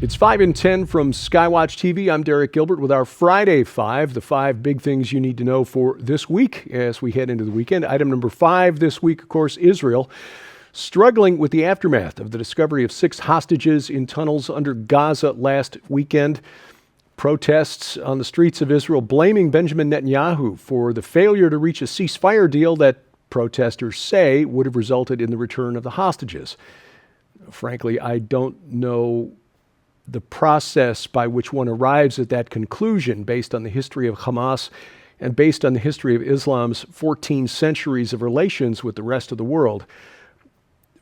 It's 5 and 10 from Skywatch TV. I'm Derek Gilbert with our Friday 5, the 5 big things you need to know for this week as we head into the weekend. Item number 5 this week, of course, Israel struggling with the aftermath of the discovery of 6 hostages in tunnels under Gaza last weekend. Protests on the streets of Israel blaming Benjamin Netanyahu for the failure to reach a ceasefire deal that protesters say would have resulted in the return of the hostages. Frankly, I don't know the process by which one arrives at that conclusion based on the history of Hamas and based on the history of Islam's 14 centuries of relations with the rest of the world.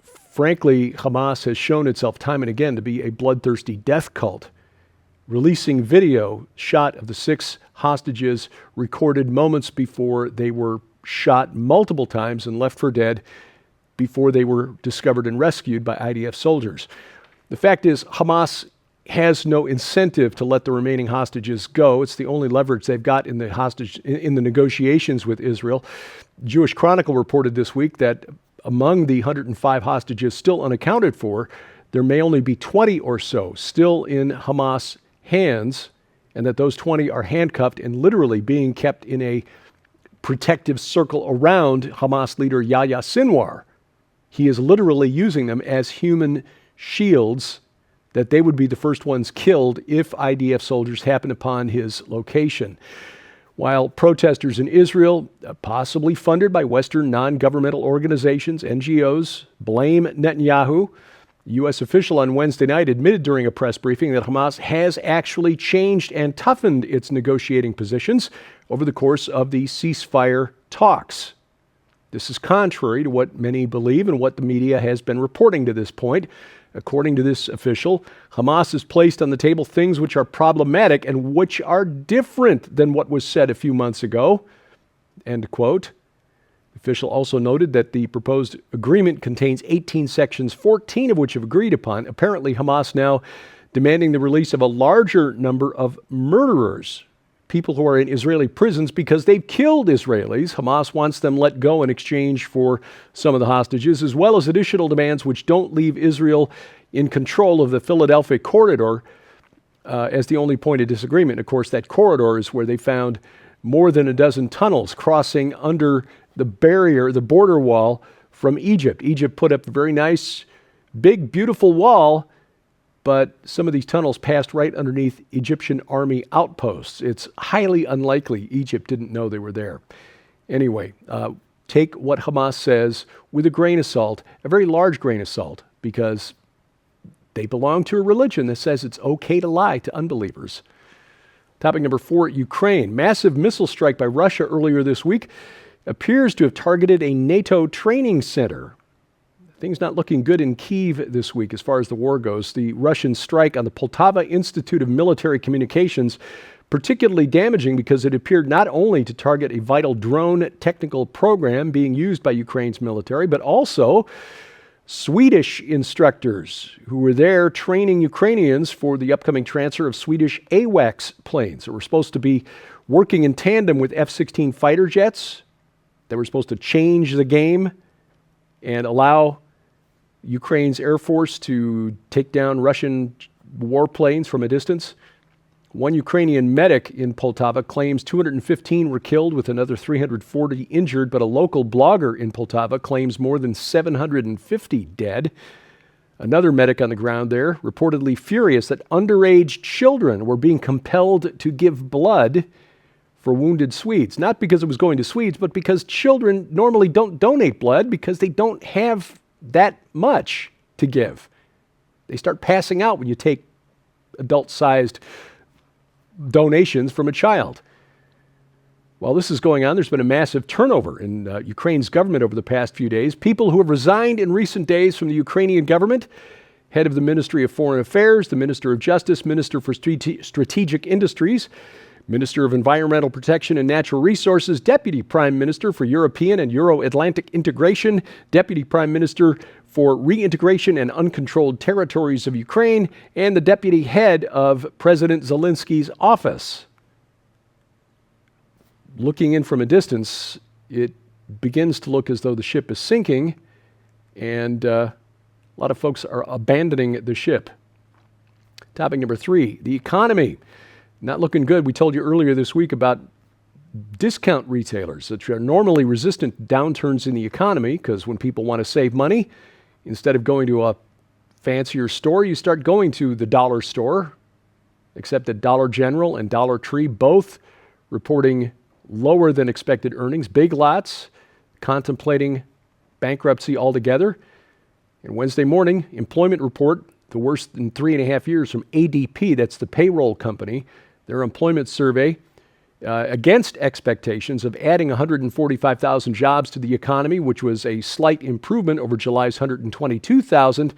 Frankly, Hamas has shown itself time and again to be a bloodthirsty death cult, releasing video shot of the 6 hostages recorded moments before they were shot multiple times and left for dead before they were discovered and rescued by IDF soldiers. The fact is, Hamas has no incentive to let the remaining hostages go. It's the only leverage they've got in the negotiations with Israel. Jewish Chronicle reported this week that among the 105 hostages still unaccounted for, there may only be 20 or so still in Hamas hands, and that those 20 are handcuffed and literally being kept in a protective circle around Hamas leader Yahya Sinwar. He is literally using them as human shields, that they would be the first ones killed if IDF soldiers happen upon his location. While protesters in Israel, possibly funded by Western non-governmental organizations, NGOs, blame Netanyahu, a U.S. official on Wednesday night admitted during a press briefing that Hamas has actually changed and toughened its negotiating positions over the course of the ceasefire talks. This is contrary to what many believe and what the media has been reporting to this point. According to this official, Hamas has placed on the table things which are problematic and which are different than what was said a few months ago. End quote. The official also noted that the proposed agreement contains 18 sections, 14 of which have agreed upon. Apparently, Hamas now demanding the release of a larger number of murderers, people who are in Israeli prisons because they've killed Israelis. Hamas wants them let go in exchange for some of the hostages, as well as additional demands which don't leave Israel in control of the Philadelphia corridor as the only point of disagreement. Of course, that corridor is where they found more than a dozen tunnels crossing under the barrier, the border wall from Egypt. Egypt put up a very nice, big, beautiful wall, but some of these tunnels passed right underneath Egyptian army outposts. It's highly unlikely Egypt didn't know they were there. Anyway, take what Hamas says with a grain of salt, a very large grain of salt, because they belong to a religion that says it's okay to lie to unbelievers. Topic number 4, Ukraine. Massive missile strike by Russia earlier this week appears to have targeted a NATO training center. Things not looking good in Kyiv this week as far as the war goes. The Russian strike on the Poltava Institute of Military Communications particularly damaging because it appeared not only to target a vital drone technical program being used by Ukraine's military, but also Swedish instructors who were there training Ukrainians for the upcoming transfer of Swedish AWACS planes that were supposed to be working in tandem with F-16 fighter jets. They were supposed to change the game and allow Ukraine's Air Force to take down Russian warplanes from a distance. One Ukrainian medic in Poltava claims 215 were killed with another 340 injured, but a local blogger in Poltava claims more than 750 dead. Another medic on the ground there reportedly furious that underage children were being compelled to give blood for wounded Swedes. Not because it was going to Swedes, but because children normally don't donate blood because they don't have that much to give. They start passing out when you take adult-sized donations from a child. While this is going on, there's been a massive turnover in Ukraine's government over the past few days. People who have resigned in recent days from the Ukrainian government: head of the Ministry of Foreign Affairs, the Minister of Justice, Minister for Strategic Industries, Minister of Environmental Protection and Natural Resources, Deputy Prime Minister for European and Euro-Atlantic Integration, Deputy Prime Minister for Reintegration and Uncontrolled Territories of Ukraine, and the Deputy Head of President Zelensky's office. Looking in from a distance, it begins to look as though the ship is sinking, and a lot of folks are abandoning the ship. Topic number 3, the economy. Not looking good. We told you earlier this week about discount retailers that are normally resistant to downturns in the economy because when people want to save money, instead of going to a fancier store, you start going to the dollar store, except that Dollar General and Dollar Tree both reporting lower than expected earnings. Big Lots contemplating bankruptcy altogether. And Wednesday morning, employment report, the worst in 3.5 years from ADP, that's the payroll company, their employment survey, against expectations of adding 145,000 jobs to the economy, which was a slight improvement over July's 122,000.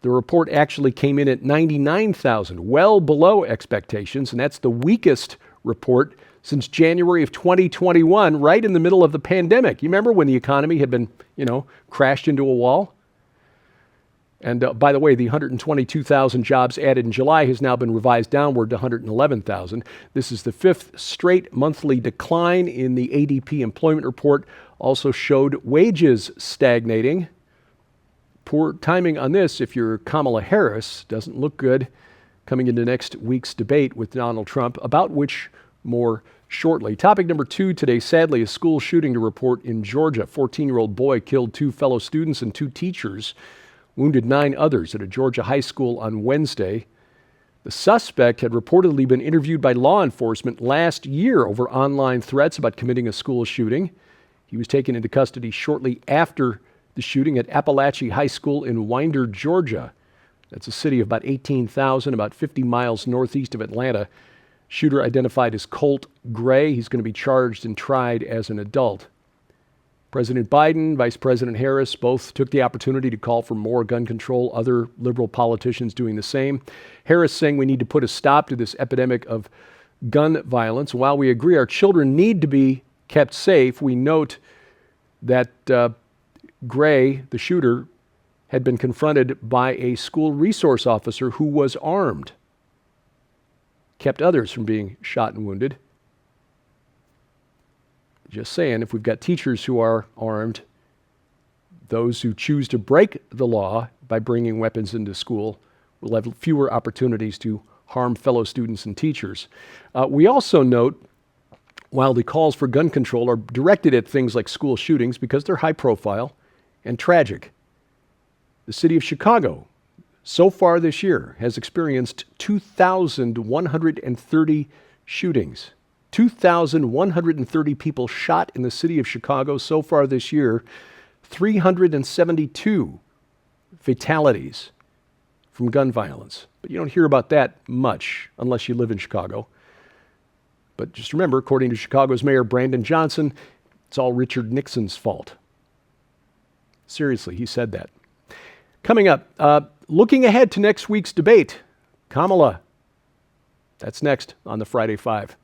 The report actually came in at 99,000, well below expectations, and that's the weakest report since January of 2021, right in the middle of the pandemic. You remember when the economy had been, crashed into a wall? And by the way, the 122,000 jobs added in July has now been revised downward to 111,000. This is the 5th straight monthly decline in the ADP employment report. Also showed wages stagnating. Poor timing on this if you're Kamala Harris. Doesn't look good coming into next week's debate with Donald Trump, about which more shortly. Topic number 2 today, sadly, a school shooting to report in Georgia. 14-year-old boy killed 2 fellow students and 2 teachers, wounded 9 others at a Georgia high school on Wednesday. The suspect had reportedly been interviewed by law enforcement last year over online threats about committing a school shooting. He was taken into custody shortly after the shooting at Appalachia High School in Winder, Georgia. That's a city of about 18,000, about 50 miles northeast of Atlanta. Shooter identified as Colt Gray. He's going to be charged and tried as an adult. President Biden, Vice President Harris both took the opportunity to call for more gun control, other liberal politicians doing the same. Harris saying we need to put a stop to this epidemic of gun violence. While we agree our children need to be kept safe, we note that Gray, the shooter, had been confronted by a school resource officer who was armed, kept others from being shot and wounded. Just saying, if we've got teachers who are armed, those who choose to break the law by bringing weapons into school will have fewer opportunities to harm fellow students and teachers. We also note, while the calls for gun control are directed at things like school shootings because they're high profile and tragic, the city of Chicago, so far this year, has experienced 2,130 shootings. 2,130 people shot in the city of Chicago so far this year, 372 fatalities from gun violence. But you don't hear about that much unless you live in Chicago. But just remember, according to Chicago's Mayor Brandon Johnson, it's all Richard Nixon's fault. Seriously, he said that. Coming up, looking ahead to next week's debate, Kamala. That's next on the Friday Five.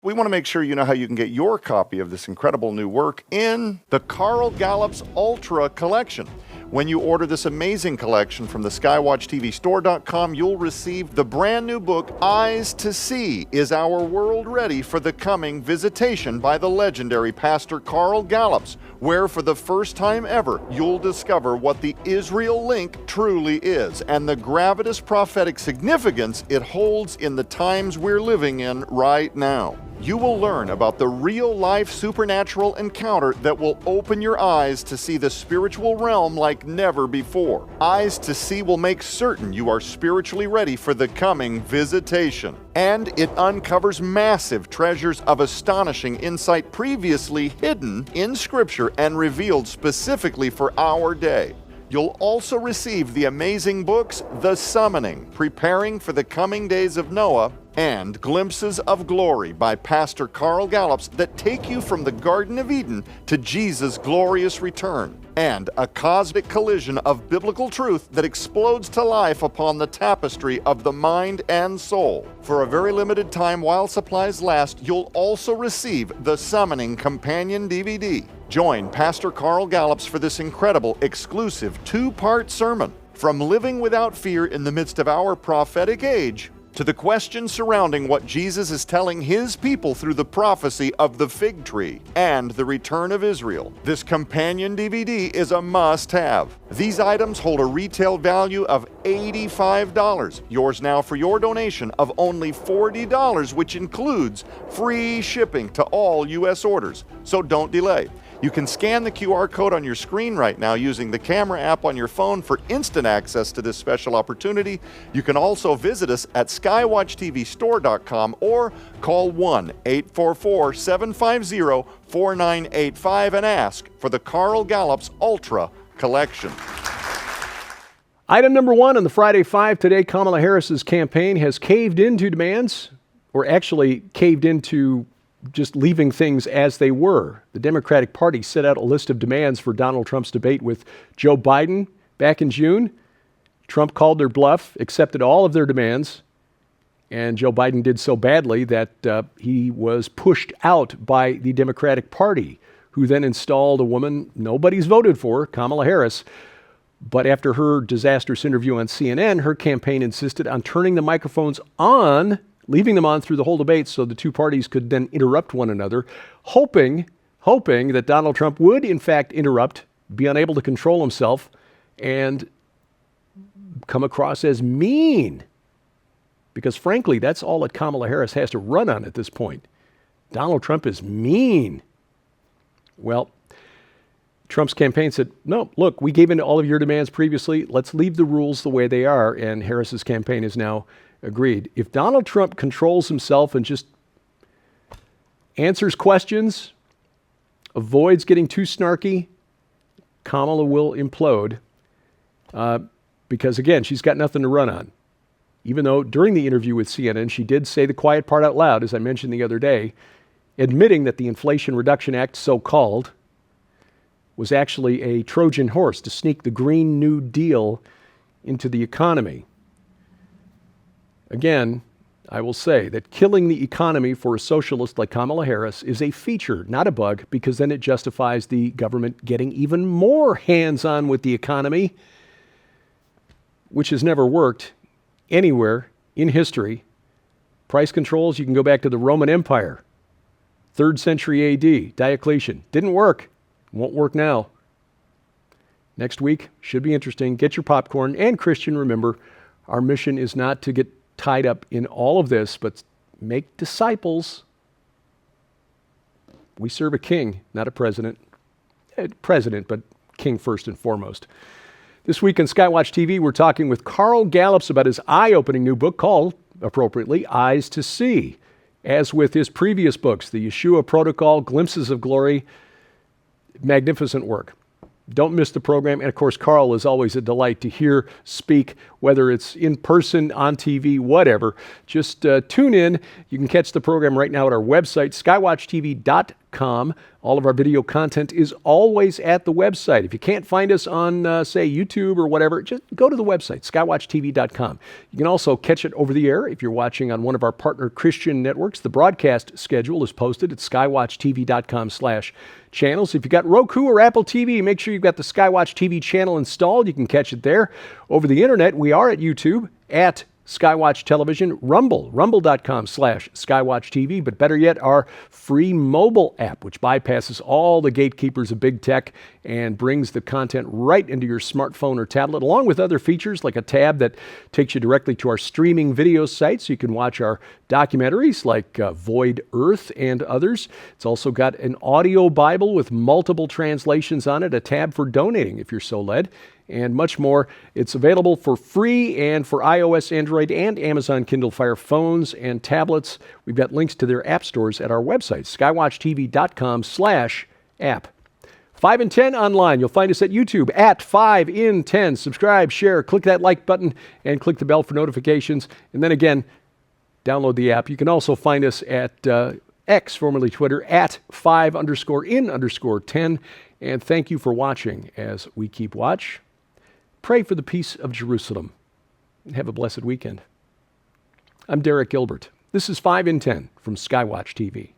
We want to make sure you know how you can get your copy of this incredible new work in the Carl Gallups Ultra Collection. When you order this amazing collection from the skywatchtvstore.com, you'll receive the brand new book, Eyes to See, Is Our World Ready for the Coming Visitation by the legendary Pastor Carl Gallups, where for the first time ever, you'll discover what the Israel link truly is and the gravitous prophetic significance it holds in the times we're living in right now. You will learn about the real-life supernatural encounter that will open your eyes to see the spiritual realm like never before. Eyes to See will make certain you are spiritually ready for the coming visitation. And it uncovers massive treasures of astonishing insight previously hidden in Scripture and revealed specifically for our day. You'll also receive the amazing books, The Summoning, Preparing for the Coming Days of Noah, and Glimpses of Glory by Pastor Carl Gallups that take you from the Garden of Eden to Jesus' glorious return, and a cosmic collision of biblical truth that explodes to life upon the tapestry of the mind and soul. For a very limited time while supplies last, you'll also receive The Summoning Companion DVD. Join Pastor Carl Gallups for this incredible, exclusive 2-part sermon, From Living Without Fear in the Midst of Our Prophetic Age to the question surrounding what Jesus is telling his people through the prophecy of the fig tree and the return of Israel. This companion DVD is a must-have. These items hold a retail value of $85. Yours now for your donation of only $40, which includes free shipping to all U.S. orders. So don't delay. You can scan the QR code on your screen right now using the camera app on your phone for instant access to this special opportunity. You can also visit us at skywatchtvstore.com or call 1-844-750-4985 and ask for the Carl Gallups Ultra Collection. Item number one on the Friday Five today, Kamala Harris's campaign has caved into demands, or actually caved into just leaving things as they were. The Democratic Party set out a list of demands for Donald Trump's debate with Joe Biden back in June. Trump called their bluff, accepted all of their demands, and Joe Biden did so badly that he was pushed out by the Democratic Party, who then installed a woman nobody's voted for, Kamala Harris. But after her disastrous interview on CNN, her campaign insisted on turning the microphones on, leaving them on through the whole debate so the two parties could then interrupt one another, hoping that Donald Trump would, in fact, interrupt, be unable to control himself, and come across as mean. Because frankly, that's all that Kamala Harris has to run on at this point. Donald Trump is mean. Well, Trump's campaign said, no, look, we gave in to all of your demands previously. Let's leave the rules the way they are. And Harris's campaign is now agreed. If Donald Trump controls himself and just answers questions, avoids getting too snarky, Kamala will implode because, again, she's got nothing to run on. Even though during the interview with CNN, she did say the quiet part out loud, as I mentioned the other day, admitting that the Inflation Reduction Act, so-called, was actually a Trojan horse to sneak the Green New Deal into the economy. Again, I will say that killing the economy for a socialist like Kamala Harris is a feature, not a bug, because then it justifies the government getting even more hands-on with the economy, which has never worked anywhere in history. Price controls, you can go back to the Roman Empire, 3rd century AD, Diocletian. Didn't work. Won't work now. Next week should be interesting. Get your popcorn. And Christian, remember, our mission is not to get tied up in all of this, but make disciples. We serve a king, not a president. President, but king first and foremost. This week on Skywatch TV, we're talking with Carl Gallups about his eye-opening new book called, appropriately, Eyes to See. As with his previous books, The Yeshua Protocol, Glimpses of Glory, magnificent work. Don't miss the program. And of course, Carl is always a delight to hear, speak, whether it's in person, on TV, whatever. Just tune in. You can catch the program right now at our website, skywatchtv.com. All of our video content is always at the website. If you can't find us on, say, YouTube or whatever, just go to the website, skywatchtv.com. You can also catch it over the air if you're watching on one of our partner Christian networks. The broadcast schedule is posted at skywatchtv.com/channels. If you got Roku or Apple TV, make sure you've got the Skywatch TV channel installed. You can catch it there. Over the internet, we are at YouTube, at Skywatch Television, rumble.com/Skywatch TV, but better yet, our free mobile app, which bypasses all the gatekeepers of big tech and brings the content right into your smartphone or tablet, along with other features like a tab that takes you directly to our streaming video site so you can watch our documentaries like Void Earth and others. It's also got an audio Bible with multiple translations on it, a tab for donating if you're so led, and much more. It's available for free and for iOS, Android, and Amazon Kindle Fire phones and tablets. We've got links to their app stores at our website, skywatchtv.com/app. 5 in 10 online. You'll find us at YouTube at 5 in 10. Subscribe, share, click that like button, and click the bell for notifications. And then again, download the app. You can also find us at X, formerly Twitter, at 5_in_10. And thank you for watching as we keep watch. Pray for the peace of Jerusalem. And have a blessed weekend. I'm Derek Gilbert. This is 5 in 10 from Skywatch TV.